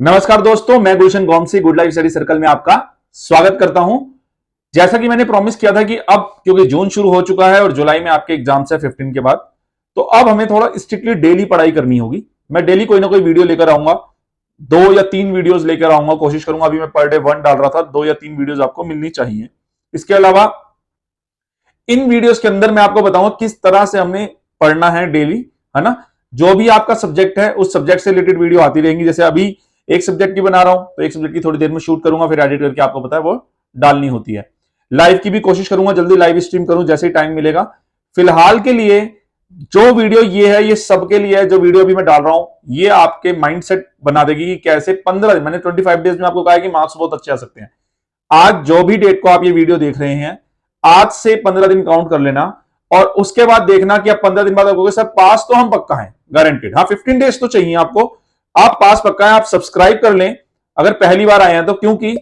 नमस्कार दोस्तों, मैं गुलशन गोमसी गुड लाइफ स्टडी सर्कल में आपका स्वागत करता हूं। जैसा कि मैंने प्रॉमिस किया था कि अब क्योंकि जून शुरू हो चुका है और जुलाई में आपके एग्जाम्स है 15 के बाद, तो अब हमें थोड़ा स्ट्रिक्टली डेली पढ़ाई करनी होगी। मैं डेली कोई ना कोई वीडियो लेकर आऊंगा, 2 या 3 वीडियोस लेकर आऊंगा, कोशिश करूंगा। अभी मैं पर डे 1 डाल रहा था, 2 या 3 वीडियोस आपको मिलनी चाहिए। इसके अलावा इन वीडियोस के अंदर मैं आपको बताऊंगा किस तरह से हमें पढ़ना है डेली, है ना। जो भी आपका सब्जेक्ट है उस सब्जेक्ट से रिलेटेड वीडियो आती रहेंगी। जैसे अभी एक सब्जेक्ट की बना रहा हूं तो एक सब्जेक्ट की थोड़ी देर में शूट करूंगा, फिर एडिट करके आपको पता है वो डालनी होती है। लाइव की भी कोशिश करूंगा, जल्दी लाइव स्ट्रीम करूं जैसे ही टाइम मिलेगा। फिलहाल के लिए जो वीडियो ये है ये सबके लिए है। जो वीडियो अभी मैं डाल रहा हूं ये आपके माइंडसेट बना देगी कि कैसे 15 दिन, मैंने 25 डेज में आपको कहा है कि मार्क्स बहुत अच्छे आ सकते हैं। आज जो भी डेट को आप ये वीडियो देख रहे हैं, आज से 15 दिन काउंट कर लेना और उसके बाद देखना कि अब 15 दिन बाद आपको सर पास तो हम पक्का है, गारंटेड। हाँ, 15 डेज तो चाहिए आपको, आप पास पक्का है। आप सब्सक्राइब कर लें अगर पहली बार आए हैं तो, क्योंकि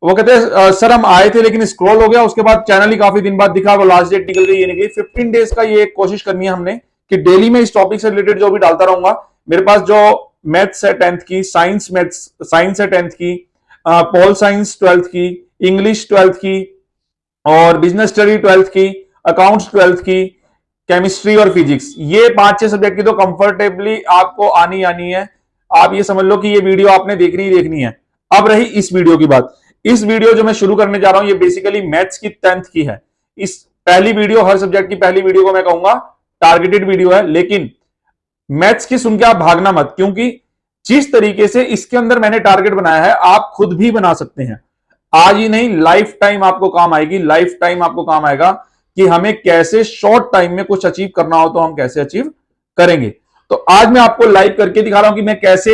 वो कहते हैं सर हम आए थे लेकिन स्क्रॉल हो गया, उसके बाद चैनल ही काफी दिन बाद दिखा, वो लास्ट डेट निकल गई, ये निकली। 15 डेज का ये कोशिश करनी है हमने कि डेली में इस टॉपिक से रिलेटेड जो भी डालता रहूंगा। मेरे पास जो मैथ्स है 10th की, साइंस है 10th की, पॉल साइंस 12th की, इंग्लिश 12th की और बिजनेस स्टडी 12th की, अकाउंट्स 12th की, केमिस्ट्री और फिजिक्स, ये 5-6 सब्जेक्ट की तो कंफर्टेबली आपको आनी है। आप ये समझ लो कि ये वीडियो आपने देखनी है। अब रही इस वीडियो की बात। इस वीडियो जो मैं शुरू करने जा रहा हूं ये बेसिकली मैथ्स की 10th की है। इस पहली वीडियो, हर सब्जेक्ट की पहली वीडियो को मैं कहूंगा टारगेटेड वीडियो है, लेकिन मैथ्स की सुन के आप भागना मत, क्योंकि जिस तरीके से इसके अंदर मैंने टारगेट बनाया है आप खुद भी बना सकते हैं। आज ही नहीं, लाइफ टाइम आपको काम आएगी। लाइफ टाइम आपको काम आएगा कि हमें कैसे शॉर्ट टाइम में कुछ अचीव करना हो तो हम कैसे अचीव करेंगे। तो आज मैं आपको लाइव करके दिखा रहा हूं कि मैं कैसे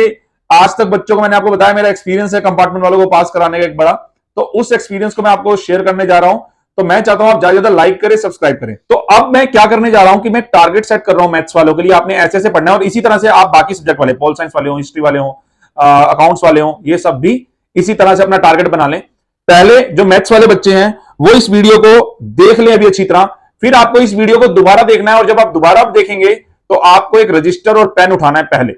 आज तक बच्चों को, मैंने आपको बताया मेरा एक्सपीरियंस है कंपार्टमेंट वालों को पास कराने का एक बड़ा, तो उस एक्सपीरियंस को मैं आपको शेयर करने जा रहा हूं। तो मैं चाहता हूं आप ज्यादा ज्यादा लाइक करें, सब्सक्राइब करें। तो अब मैं क्या करने जा रहा हूं कि मैं टारगेट सेट कर रहा हूं मैथ्स वालों के लिए। आपने ऐसे ऐसे पढ़ना है और इसी तरह से आप बाकी सब्जेक्ट वाले, पॉल साइंस वाले हो, हिस्ट्री वाले हो, अकाउंट्स वाले हो, ये सब भी इसी तरह से अपना टारगेट बना लें। पहले जो मैथ्स वाले बच्चे हैं वो इस वीडियो को देख लें अभी अच्छी तरह, फिर आपको इस वीडियो को दोबारा देखना है और जब आप दोबारा देखेंगे तो आपको एक रजिस्टर और पेन उठाना है पहले,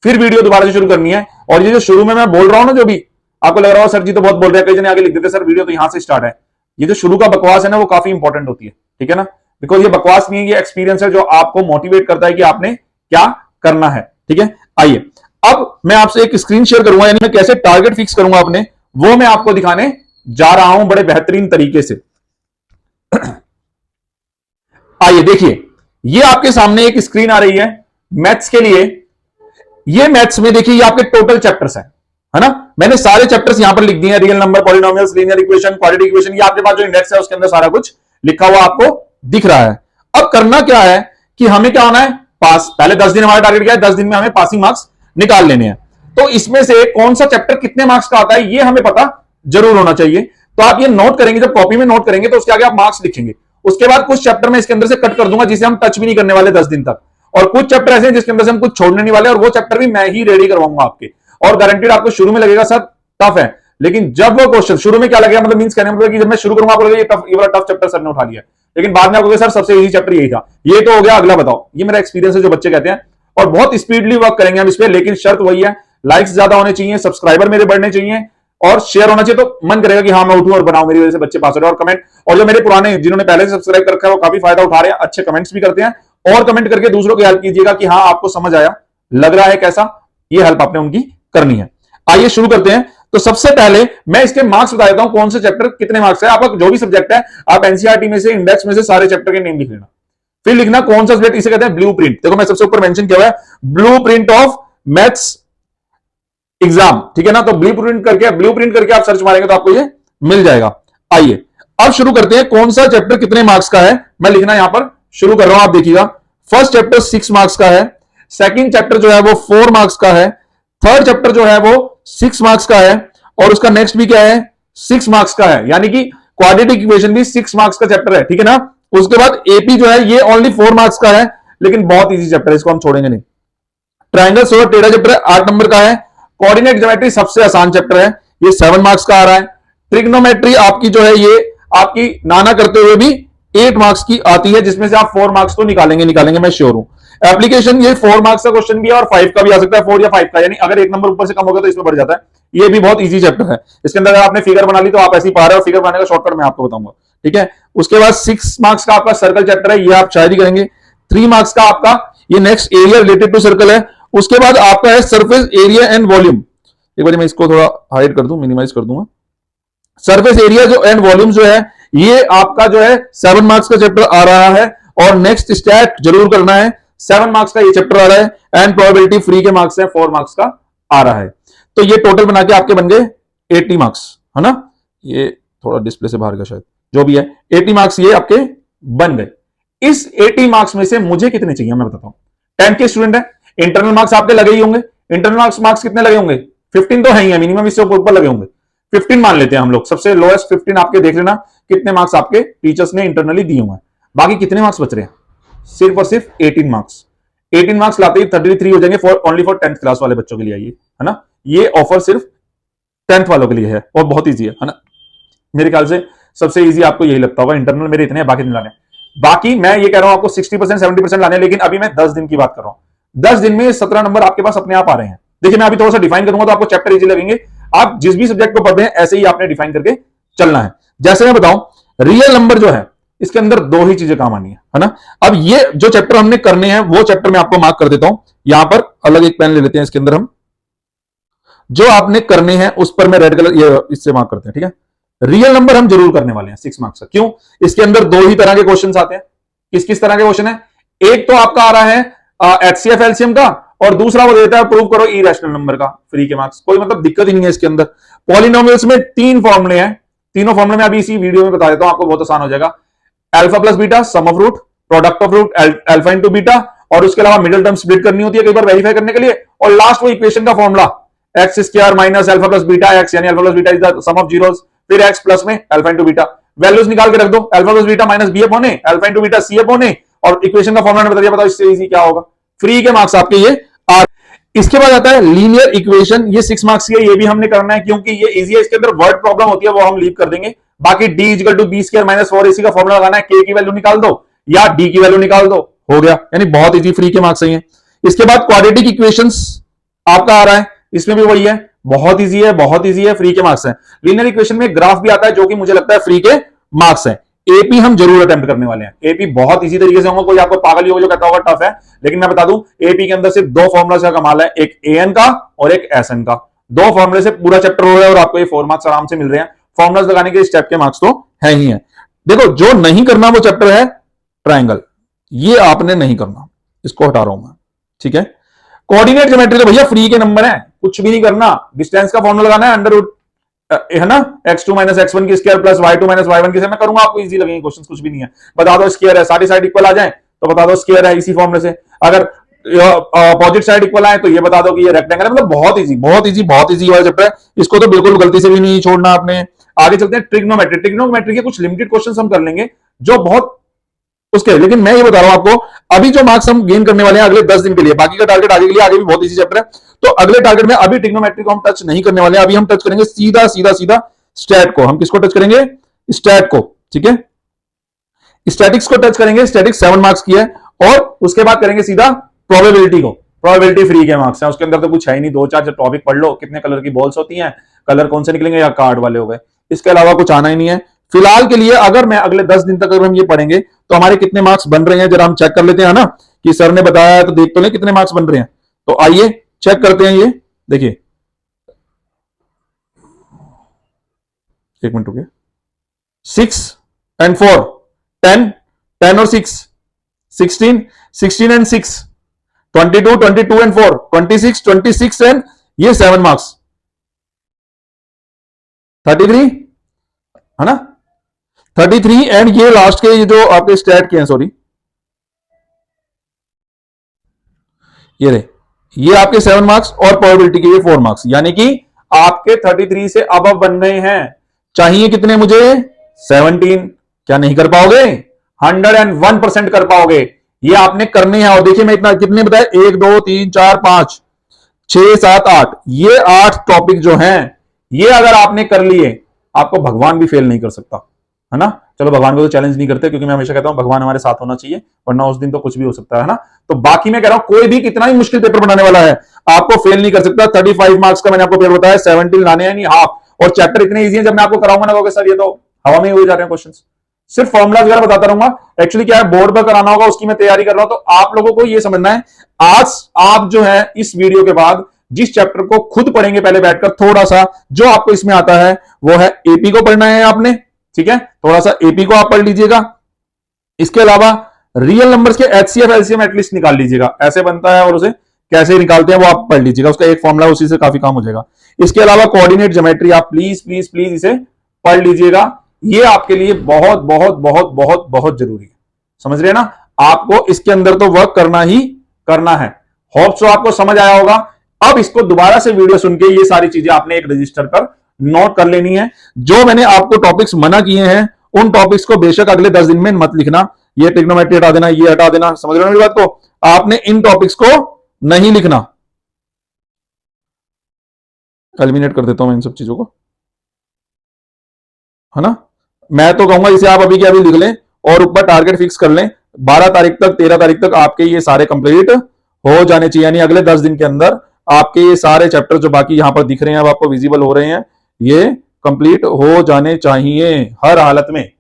फिर वीडियो दोबारा से शुरू करनी है। और ये जो शुरू में मैं बोल रहा हूं ना, जो भी आपको लग रहा हो सर जी तो बहुत बोल रहे हैं, कई जने आगे लिख देते सर वीडियो तो यहां से स्टार्ट है, ये जो शुरू का बकवास है ना वो काफी इंपॉर्टेंट होती है, ठीक है ना। बिकॉज ये बकवास नहीं है, ये एक्सपीरियंस है जो आपको मोटिवेट करता है कि आपने क्या करना है, ठीक है। आइए अब मैं आपसे एक स्क्रीन शेयर करूंगा, यानी मैं कैसे टारगेट फिक्स करूंगा अपने, वो मैं आपको दिखाने जा रहा हूं बड़े बेहतरीन तरीके से। आइए देखिए, ये आपके सामने एक स्क्रीन आ रही है मैथ्स के लिए। ये मैथ्स में देखिए ये आपके टोटल चैप्टर्स हैं, है ना। मैंने सारे चैप्टर्स यहां पर लिख दिए हैं, real number, polynomials, linear equation, quadratic equation. ये आपके पास जो इंडेक्स है उसके अंदर सारा कुछ लिखा हुआ आपको दिख रहा है। अब करना क्या है कि हमें क्या होना है, पास। पहले 10 दिन हमारा टारगेट क्या है, 10 दिन में हमें पासिंग मार्क्स निकाल लेने हैं। तो इसमें से कौन सा चैप्टर कितने मार्क्स का आता है ये हमें पता जरूर होना चाहिए। तो आप ये नोट करेंगे, जब कॉपी में नोट करेंगे तो उसके आगे आप मार्क्स लिखेंगे। उसके बाद कुछ चैप्टर में इसके अंदर से कट कर दूंगा जिसे हम टच भी नहीं करने वाले 10 दिन तक, और कुछ चैप्टर ऐसे हैं जिसके अंदर से हम कुछ छोड़ने नहीं वाले, और वो चैप्टर भी मैं ही रेडी करवाऊंगा आपके। और गारंटेड आपको शुरू में लगेगा सर टफ है, लेकिन जब वो क्वेश्चन शुरू में क्या लगेगा, मतलब मींस कहने मतलब कि जब मैं शुरू करूंगा आपको लगेगा ये टफ, ये वाला टफ चैप्टर सर ने उठा लिया, लेकिन बाद में आपको सर सबसे इजी चैप्टर यही था, ये तो हो गया, अगला बताओ। ये मेरा एक्सपीरियंस है जो बच्चे कहते हैं, और बहुत स्पीडली वर्क करेंगे हम इस पे, लेकिन शर्त वही है, लाइक्स ज्यादा होने चाहिए, सब्सक्राइबर मेरे बढ़ने चाहिए और शेयर होना चाहिए। तो मन करेगा कि हाँ मैं उठूं और बनाऊं, मेरी वजह से बच्चे पास हो रहे हैं। और कमेंट, और जो मेरे पुराने जिन्होंने पहले से सब्सक्राइब कर रखा है वो काफी फायदा उठा रहे हैं, अच्छे कमेंट्स भी करते हैं, और कमेंट करके दूसरों की हेल्प कीजिएगा कि हाँ आपको समझ आया, लग रहा है कैसा, ये हेल्प आपने उनकी करनी है। आइए शुरू करते हैं। तो सबसे पहले मैं इसके मार्क्स बता देता हूं, कौन से चैप्टर कितने मार्क्स है। आपका जो भी सब्जेक्ट है आप एनसीईआरटी में से, इंडेक्स में से सारे चैप्टर के नेम लिख लेना, फिर लिखना कौन सा सब्जेक्ट, इसे कहते हैं ब्लू प्रिंट। देखो मैं सबसे ऊपर मेंशन किया हुआ है blue print of maths exam, ठीक है ना। तो ब्लू प्रिंट करके आप सर्च मारेंगे तो आपको ये मिल जाएगा। आइए अब शुरू करते हैं, कौन सा चैप्टर कितने मार्क्स का है मैं लिखना यहां पर शुरू कर रहा हूं। आप देखिएगा, फर्स्ट चैप्टर 6 मार्क्स का है, सेकंड चैप्टर जो है वो 4 मार्क्स का है, थर्ड चैप्टर जो है वो 6 मार्क्स का है, और उसका नेक्स्ट भी क्या है, 6 मार्क्स का है, यानी कि क्वाड्रेटिक इक्वेशन भी 6 मार्क्स का चैप्टर है, ठीक है ना। उसके बाद एपी जो है ये ओनली 4 मार्क्स का है, लेकिन बहुत इजी चैप्टर है, इसको हम छोड़ेंगे नहीं। ट्राइंगल सोलर टेढ़ा चैप्टर 8 नंबर का है। कोऑर्डिनेट ज्योमेट्री सबसे आसान चैप्टर है, ये 7 मार्क्स का आ रहा है। ट्रिग्नोमेट्री आपकी जो है ये आपकी नाना करते हुए भी 8 मार्क्स की आती है, जिसमें से आप 4 मार्क्स तो निकालेंगे, मैं श्योर हूं। एप्लीकेशन ये 4 मार्क्स का क्वेश्चन भी है और 5 का भी आ सकता है, 4 या 5 का, यानी अगर एक नंबर ऊपर से कम हो गया तो इसमें बढ़ जाता है। ये भी बहुत इजी चैप्टर है। इसके अंदर अगर आपने फिगर बना ली तो आप ऐसे ही पा रहे हो, फिगर बनाने का शॉर्टकट मैं आपको बताऊंगा, ठीक है। उसके बाद 6 मार्क्स का आपका सर्कल चैप्टर है, ये आप शायद ही करेंगे। 3 मार्क्स का आपका ये next area related to circle है। उसके बाद आपका है सरफेस एरिया एंड वॉल्यूम। एक बार मैं इसको थोड़ा हाइड कर दूं, मिनिमाइज कर दूंगा। सरफेस एरिया जो एंड वॉल्यूम जो है ये आपका जो है 7 मार्क्स का चैप्टर आ रहा है। और नेक्स्ट स्टैट जरूर करना है, 7 मार्क्स का ये चैप्टर आ रहा है। एंड प्रोबेबिलिटी फ्री के मार्क्स है, 4 मार्क्स का आ रहा है। तो ये टोटल बना के आपके बन गए 80 मार्क्स, है ना। ये थोड़ा डिस्प्ले से बाहर का शायद, जो भी है 80 मार्क्स ये आपके बन गए। इस 80 मार्क्स में से मुझे कितने चाहिए मैं बताता हूं। 10 के स्टूडेंट है, इंटरनल मार्क्स आपके लगे ही होंगे। इंटरनल मार्क्स कितने लगे होंगे? 15 तो है ही है, मिनिमम इससे ऊपर लगे होंगे। 15 मान लेते हैं हम लोग, सबसे लोएस्ट 15 आपके देख लेना कितने मार्क्स आपके टीचर्स ने इंटरनली दिए हुए हैं। बाकी कितने मार्क्स बच रहे हैं? सिर्फ और सिर्फ 18 मार्क्स। 18 मार्क्स लाते ही 33 हो जाएंगे ओनली फॉर 10th क्लास वाले बच्चों के लिए, है ना। ये ऑफर सिर्फ 10th वालों के लिए है और बहुत ईजी है ना। मेरे ख्याल से सबसे ईजी आपको यही लगता होगा। इंटरनल मेरे इतने हैं, बाकी नहीं लाने। बाकी मैं ये कह रहा हूं आपको 60% 70% लाने, लेकिन अभी मैं 10 दिन की बात कर रहा हूं। 10 दिन में 17 नंबर आपके पास अपने आप आ रहे हैं। देखिए मैं अभी थोड़ा सा डिफाइन करूंगा तो आपको चैप्टर इजी लगेंगे। आप जिस भी सब्जेक्ट को पढ़ रहे हैं ऐसे ही आपने डिफाइन करके चलना है। जैसे मैं बताऊं, रियल नंबर जो है इसके अंदर 2 ही चीजें काम आनी है ना। अब ये जो चैप्टर हमने करने हैं वो चैप्टर मैं आपको मार्क कर देता हूं। यहां पर अलग एक पेन ले लेते हैं, इसके अंदर हम जो आपने करने हैं उस पर मैं रेड कलर ये इससे मार्क करते हैं, ठीक है। रियल नंबर हम जरूर करने वाले हैं 6 मार्क्स का। क्यों? इसके अंदर 2 ही तरह के क्वेश्चन आते हैं। किस किस तरह के क्वेश्चन है? एक तो आपका आ रहा है एचसीएफ एलसीएम का, और दूसरा वो देता है प्रूव करो इरेशनल नंबर का, फ्री के मार्क्स। कोई मतलब दिक्कत ही नहीं है इसके अंदर। पॉलिनोमियल्स में 3 फॉर्मुले हैं, तीनों फॉर्मुले में अभी इसी वीडियो में बता देता हूं, आपको बहुत आसान हो जाएगा। Alpha plus beta, sum of root, product of root, alpha into beta, और उसके अलावा मिडिल टर्म स्प्लिट करनी होती है कई बार वेरीफाई करने के लिए, और लास्ट वो इक्वेशन का formula x square minus alpha plus beta x, यानी alpha plus beta is the sum of zeros, फिर एक्स प्लस में अल्फा इंटू बीटा। वैल्यूज निकाल के रख दो, alpha plus beta minus b upon a, alpha into beta c upon a, और equation का formula बता दिया। बताओ इससे इजी क्या होगा? फ्री के मार्क्स आपके ये आ। इसके बाद आता है लीनियर इक्वेशन, ये 6 मार्क्स की है, ये भी हमने करना है क्योंकि ये इजी है। इसके अंदर वर्ड प्रॉब्लम होती है वो हम लीव कर देंगे। बाकी D equal to B square minus 4ac का फॉर्मुला लगाना है, के की वैल्यू निकाल दो या डी की वैल्यू निकाल दो, हो गया। यानी बहुत इजी, फ्री के मार्क्स है। इसके बाद क्वाड्रेटिक इक्वेशंस आपका आ रहा है, इसमें भी वही है, बहुत इजी है, बहुत इजी है, फ्री के मार्क्स है। लीनियर इक्वेशन में ग्राफ भी आता है जो कि मुझे लगता है फ्री के मार्क्स है। एपी हम जरूर अटेम्प्ट करने वाले हैं। एपी बहुत इजी तरीके से होगा, कोई आपको पागल ही होगा जो कहता होगा टफ है, लेकिन मैं बता दूं एपी के अंदर सिर्फ 2 फॉर्मुला का कमाल है, एक एएन का और एक एसएन का। 2 फॉर्मुले से पूरा चैप्टर हो रहा है और आपको ये 4 मार्क्स आराम से मिल रहे हैं। फॉर्मुलास लगाने के स्टेप के मार्क्स तो है ही है। देखो जो नहीं करना वो चैप्टर है ट्राइंगल, ये आपने नहीं करना, इसको हटा रहा हूं मैं, ठीक है। कोऑर्डिनेट ज्योमेट्री तो भैया फ्री के नंबर है, कुछ भी नहीं करना। डिस्टेंस का फॉर्मुला लगाना है अंडर रूट, है ना, x2 माइनस x1 की square plus y2 minus y1 की। मैं करूंगा, आपको इजी लगेंगे क्वेश्चन, कुछ भी नहीं है। बता दो स्क्वायर है, सारी साइड इक्वल आ जाए तो बता दो स्क्वायर है, इसी फॉर्मुले से। अगर अपोजिट साइड इक्वल आए तो ये बता दो कि ये रेक्टेंगल है। मतलब बहुत इजी, बहुत इजी, बहुत इजी वाला चैप्टर है, इसको तो बिल्कुल गलती से भी नहीं छोड़ना आपने। आगे चलते हैं ट्रिग्नोमेट्री। ट्रिग्नोमेट्री के कुछ लिमिटेड क्वेश्चन हम कर लेंगे जो बहुत उसके, लेकिन मैं ये बता रहा हूं आपको अभी जो मार्क्स हम गेन करने वाले हैं अगले 10 दिन के लिए, बाकी का टारगेट आगे के लिए, आगे भी बहुत इजी चैप्टर है। तो अगले टारगेट में अभी ट्रिग्नोमेट्री को हम टच नहीं करने वाले हैं, अभी हम टच करेंगे सीधा सीधा सीधा स्टैट को। हम किसको टच करेंगे? स्टैट को, ठीक है। स्टैटिक्स को टच करेंगे, स्टैटिक्स 7 मार्क्स की है, और उसके बाद करेंगे सीधा प्रोबेबिलिटी को। प्रोबेबिलिटी फ्री के मार्क्स है, उसके अंदर तो कुछ है ही नहीं, 2-4 टॉपिक पढ़ लो, कितने कलर की बॉल्स होती हैं, कलर कौन से निकलेंगे, या कार्ड वाले हो गए, इसके अलावा कुछ आना ही नहीं है फिलहाल के लिए। अगर मैं अगले 10 दिन तक अगर हम ये पढ़ेंगे तो हमारे कितने मार्क्स बन रहे हैं जरा हम चेक कर लेते हैं ना, कि सर ने बताया है तो देख तो ले कितने मार्क्स बन रहे हैं। तो आइए चेक करते हैं। ये देखिए, एक मिनट रुकिए। 6 and 4 10, 10 और 6 16, 16 and 6 22, 22 and 4 26, 26 and ये 7 मार्क्स 33 है ना, 33 एंड ये लास्ट के ये जो आपके स्टैट के हैं, सॉरी ये रहे, ये आपके 7 मार्क्स और प्रोबेबिलिटी के ये 4 मार्क्स, यानी कि आपके 33 से अब बन गए हैं। चाहिए कितने मुझे? 17। क्या नहीं कर पाओगे? 101% कर पाओगे। ये आपने करने हैं। और देखिए मैं इतना कितने बताए, 1 2 3 4 5 6 7 8, ये 8 टॉपिक जो हैं ये अगर आपने कर लिए आपको भगवान भी फेल नहीं कर सकता, है ना। चलो भगवान को तो चैलेंज नहीं करते, क्योंकि मैं हमेशा कहता हूं भगवान हमारे साथ होना चाहिए, वरना उस दिन तो कुछ भी हो सकता है ना। तो बाकी मैं कह रहा हूं कोई भी कितना ही मुश्किल पेपर बनाने वाला है आपको फेल नहीं कर सकता। 35 मार्क्स का मैंने आपको पेपर बताया, 17 लाने हैं नहीं हाफ, और चैप्टर इतने इजी हैं, जब मैं आपको कराऊंगा ना कहोगे सर ये तो हवा में ही हो जा रहे हैं क्वेश्चन। सिर्फ फॉर्मुला वगैरह बताता रहूंगा। एक्चुअली क्या है, बोर्ड पर कराना होगा, उसकी मैं तैयारी कर रहा हूं। तो आप लोगों को ये समझना है, आज आप जो है इस वीडियो के बाद जिस चैप्टर को खुद पढ़ेंगे पहले बैठकर, थोड़ा सा जो आपको इसमें आता है वो है एपी को पढ़ना है आपने, ठीक है, थोड़ा सा एपी को आप पढ़ लीजिएगा। इसके अलावा रियल नंबर्स के एचसीएफ एलसीएम एटलीस्ट निकाल लीजिएगा, ऐसे बनता है और उसे कैसे निकालते हैं वो आप पढ़ लीजिएगा, उसका एक फॉर्मुला, उसी से काफी काम हो जाएगा। इसके अलावा कोऑर्डिनेट ज्योमेट्री आप प्लीज प्लीज प्लीज इसे पढ़ लीजिएगा, ये आपके लिए बहुत बहुत बहुत बहुत बहुत जरूरी है, समझ रहे हैं ना। आपको इसके अंदर तो वर्क करना ही करना है। होप सो आपको समझ आया होगा। अब इसको दोबारा से वीडियो सुन के ये सारी चीजें आपने एक रजिस्टर पर नोट कर लेनी है। जो मैंने आपको टॉपिक्स मना किए हैं उन टॉपिक्स को बेशक अगले 10 दिन में मत लिखना, ये ट्रिग्नोमेट्री हटा देना, ये हटा देना, समझ रहे हो मेरी बात को। आपने इन टॉपिक्स को नहीं लिखना। एलिमिनेट कर देता हूं मैं इन सब चीजों को, है ना। मैं तो कहूंगा इसे आप अभी के अभी लिख लें और ऊपर टारगेट फिक्स कर लें, 12 तारीख तक 13 तारीख तक आपके ये सारे कंप्लीट हो जाने चाहिए, यानी अगले 10 दिन के अंदर आपके ये सारे चैप्टर जो बाकी यहां पर दिख रहे हैं, अब आपको विजिबल हो रहे हैं, ये कंप्लीट हो जाने चाहिए हर हालत में।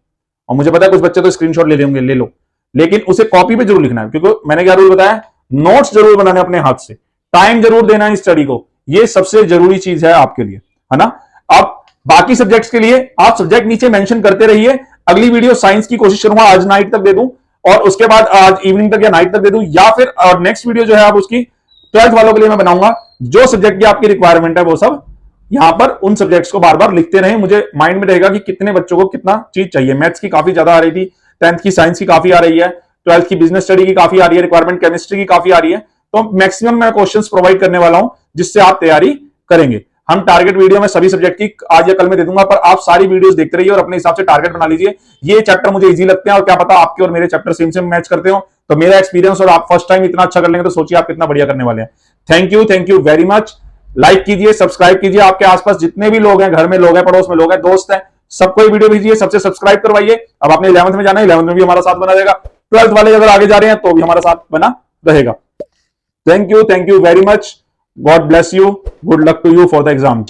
और मुझे पता है कुछ बच्चे तो स्क्रीनशॉट ले लेंगे, ले लो, लेकिन उसे कॉपी पे जरूर लिखना है, क्योंकि मैंने क्या रूल बताया, नोट्स जरूर बनाने अपने हाथ से, टाइम जरूर देना है स्टडी को, ये सबसे जरूरी चीज है आपके लिए, है ना। अब बाकी सब्जेक्ट्स के लिए आप सब्जेक्ट नीचे मेंशन करते रहिए। अगली वीडियो साइंस की कोशिश करूंगा आज नाइट तक दे दूं, और उसके बाद आज इवनिंग तक या नाइट तक दे दूं, या फिर नेक्स्ट वीडियो जो है आप उसकी 12th वालों के लिए मैं बनाऊंगा। जो सब्जेक्ट की आपकी रिक्वायरमेंट है वो सब यहां पर उन सब्जेक्ट्स को बार बार लिखते रहें, मुझे माइंड में रहेगा कि कितने बच्चों को कितना चीज चाहिए। मैथ्स की काफी ज्यादा आ रही थी, 10th की साइंस की काफी आ रही है, 12th की बिजनेस स्टडी की काफी आ रही है, रिक्वायरमेंट केमिस्ट्री की काफी आ रही है। तो मैक्सिमम मैं क्वेश्चंस प्रोवाइड करने वाला हूं जिससे आप तैयारी करेंगे। हम टारगेट वीडियो में सभी सब्जेक्ट की आज या कल में दे दूंगा, पर आप सारी वीडियोस देखते रहिए और अपने हिसाब से टारगेट बना लीजिए। ये चैप्टर मुझे इजी लगते हैं और क्या पता आपके और मेरे चैप्टर सेम सेम मैच करते हो, तो मेरा एक्सपीरियंस और आप फर्स्ट टाइम इतना अच्छा कर लेंगे तो सोचिए आप कितना बढ़िया करने वाले हैं। Thank you very much. Like कीजिए, सब्सक्राइब कीजिए, आपके आसपास जितने भी लोग हैं, घर में लोग हैं, पड़ोस में लोग हैं, दोस्त हैं, सबको ये वीडियो भेजिए, सबसे सब्सक्राइब करवाइए। अब आपने 11th में जाना है, 11th में भी हमारा साथ बना रहेगा, 12th वाले अगर आगे जा रहे हैं तो भी हमारा साथ बना रहेगा। Thank you very much. God bless you, good luck to you for the exam.